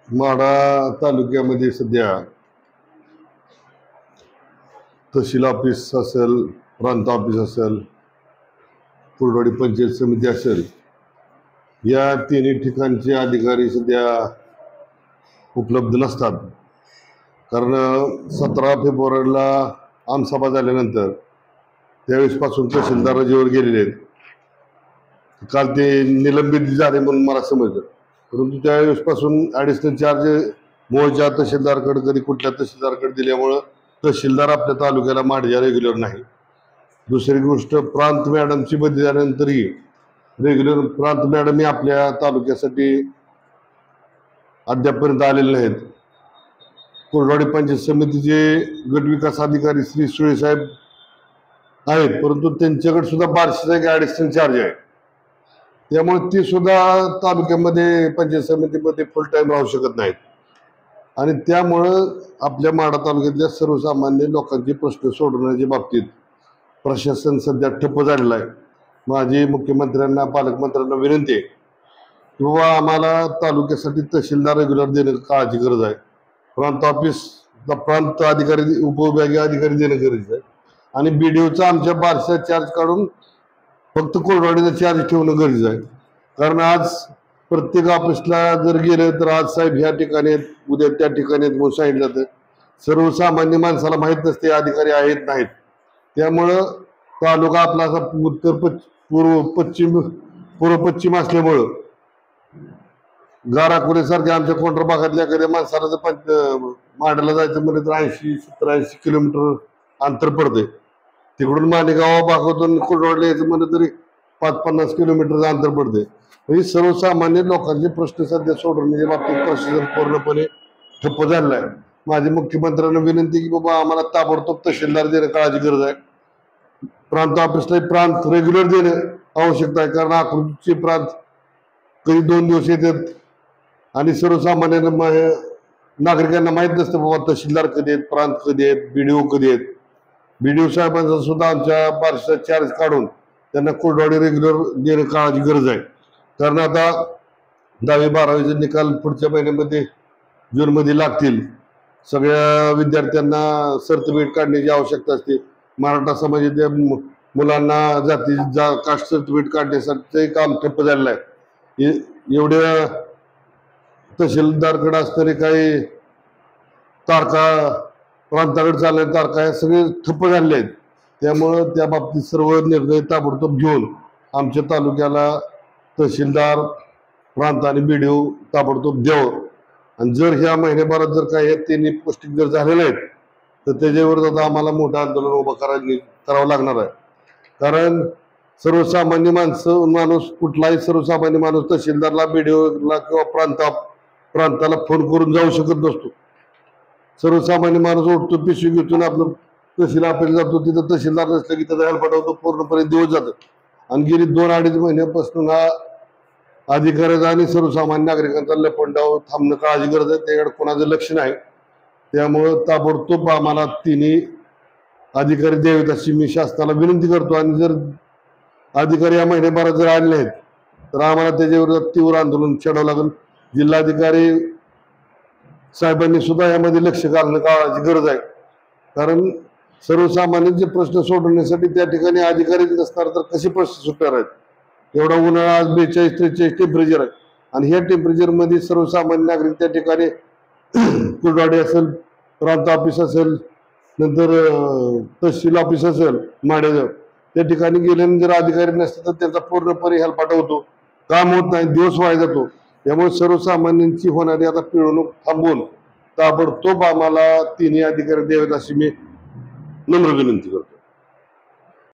माढा तालुक्यामध्ये सध्या तहसील ऑफिस असेल, प्रांत ऑफिस असेल, कुर्डवाडी पंचायत समिती असेल, या तिन्ही ठिकाणचे अधिकारी सध्या उपलब्ध नसतात. कारण 17 फेब्रुवारीला आमसभा झाल्यानंतर त्यावेळेसपासून तहसीलदार रजेवर गेलेले आहेत. काल ते निलंबित झाले म्हणून मला समजलं, परंतु त्यावेळेसपासून ॲडिशनल चार्ज मूळच्या तहसीलदारकडे कधी कुठल्या तहसीलदारकडे दिल्यामुळं तहसीलदार आपल्या तालुक्याला माढ्याला रेग्युलर नाही. दुसरी गोष्ट, प्रांत मॅडमची बदली झाल्यानंतरही रेग्युलर प्रांत मॅडम आपल्या तालुक्यासाठी अद्यापपर्यंत आलेले नाहीत. कुर्डवाडी पंचायत समितीचे गटविकास अधिकारी श्री सुळे साहेब आहेत, परंतु त्यांच्याकडे सुद्धा 1200 ॲडिशनल चार्ज आहे. त्यामुळे ती सुद्धा तालुक्यामध्ये पंचायत समितीमध्ये फुल टाईम राहू शकत नाहीत. आणि त्यामुळं आपल्या माढा तालुक्यातल्या सर्वसामान्य लोकांचे प्रश्न सोडवण्याच्या बाबतीत प्रशासन सध्या ठप्प झालेलं आहे. माझी मुख्यमंत्र्यांना, पालकमंत्र्यांना विनंती आहे की बाबा आम्हाला तालुक्यासाठी तहसीलदार रेग्युलर देणं काळाची गरज आहे. प्रांत ऑफिस प्रांत अधिकारी, उपविभागीय अधिकारी देणं गरजेचं आहे. आणि BDOचा आमच्या 1200 चार्ज काढून फक्त कोरडवाडीचा चार्ज ठेवणं गरजेचं आहे. कारण आज प्रत्येक ऑफिसला जर गेलं तर आज साहेब ह्या ठिकाणी आहेत, उद्या त्या ठिकाणी आहेत म्हणून सांगितलं जातं. सर्वसामान्य माणसाला माहीत नसते अधिकारी आहेत नाहीत. त्यामुळं तालुका आपला असा पूर्व पश्चिम असल्यामुळं गाराखोऱ्यासारख्या आमच्या कोंढर भागातल्या एखाद्या माणसाला जर माढ्याला जायचं म्हणजे तर 80-70-80 किलोमीटर अंतर पडते. तिकडून मालेगाव भागातून कुर्डवाडीला यायचं म्हणजे तरी 50 किलोमीटरचं अंतर पडते. म्हणजे सर्वसामान्य लोकांचे प्रश्न सध्या सोडवण्याच्या बाबतीत प्रशासन पूर्णपणे ठप्प झालेलं आहे. माझी मुख्यमंत्र्यांना विनंती की बाबा आम्हाला ताबडतोब तहसीलदार देणं काळाची गरज आहे. प्रांत ऑफिसला प्रांत रेग्युलर देणं आवश्यकता आहे. कारण आकृतीचे प्रांत कधी 2 दिवस येतात आणि सर्वसामान्य नागरिकांना माहीत नसतं बाबा तहसीलदार कधी आहेत, प्रांत कधी आहेत, BDO कधी आहेत. BDO साहेबांचा सुद्धा आमच्या 1200 चार्ज काढून त्यांना कोरडवाडी रेग्युलर देणं काळाची गरज आहे. कारण आता 10वी-12वीचे निकाल पुढच्या महिन्यामध्ये जूनमध्ये लागतील. सगळ्या विद्यार्थ्यांना सर्टिफिकेट काढण्याची आवश्यकता असते. मराठा समाजाच्या मुलांना कास्ट सर्टिफिकेट काढण्यासाठी काम ठप्प झालेलं आहे. एवढ्या तहसीलदारकडे असणारे काही तारखा, प्रांताकडे चालणाऱ्या तारखा हे सगळे ठप्प झालेले आहेत. त्यामुळं त्या बाबतीत सर्व निर्णय ताबडतोब घेऊन आमच्या तालुक्याला तहसीलदार, प्रांत आणि BDO ताबडतोब द्यावं. आणि जर ह्या महिन्याभरात जर काही त्यांनी पोस्टिंग जर झालेले आहेत तर त्याच्यावर आता आम्हाला मोठं आंदोलन उभं करावं लागणार आहे. कारण सर्वसामान्य माणूस कुठलाही सर्वसामान्य माणूस तहसीलदारला, BDOला किंवा प्रांताला फोन करून जाऊ शकत नसतो. सर्वसामान्य माणूस उठतो, पिशवी घेऊन आपलं तहसील ऑफिसला जातो. तिथं तहसीलदार नसलं की त्याचा हेल्प पाठवतो, पूर्णपणे दिवस जातं. आणि गेली 2-2.5 महिन्यापासून हा अधिकाऱ्याचा आणि सर्वसामान्य नागरिकांचा लपंडाव थांबणं काळाची गरज आहे. त्याकडे कोणाचं लक्ष नाही. त्यामुळं ताबडतोब आम्हाला तिन्ही अधिकारी द्यावेत अशी मी शासनाला विनंती करतो. आणि जर अधिकारी या महिन्याभरात जर आले नाहीत तर आम्हाला त्याच्याविरोधात तीव्र आंदोलन छेडावं लागेल. जिल्हाधिकारी साहेबांनी सुद्धा यामध्ये लक्ष घालणं काळाची गरज आहे. कारण सर्वसामान्यांचे प्रश्न सोडवण्यासाठी त्या ठिकाणी अधिकारीच नसणार तर कसे प्रश्न सुटणार आहेत. एवढा उन्हाळा, आज 42-43 टेम्परेचर आहे. आणि ह्या टेम्परेचरमध्ये सर्वसामान्य नागरिक त्या ठिकाणी कुर्डवाडी असेल, प्रांत ऑफिस असेल, नंतर तहसील ऑफिस असेल माढ्याजवळ, त्या ठिकाणी गेल्यानंतर जर अधिकारी नसते तर त्यांचा पूर्णपणे हेलपाटा होतो, काम होत नाही, दिवस वाया जातो. त्यामुळे सर्वसामान्यांची होणारी आता पिळवणूक थांबवून ताबडतोब आम्हाला तिन्ही अधिकारी द्यावेत अशी मी नम्र विनंती करतो.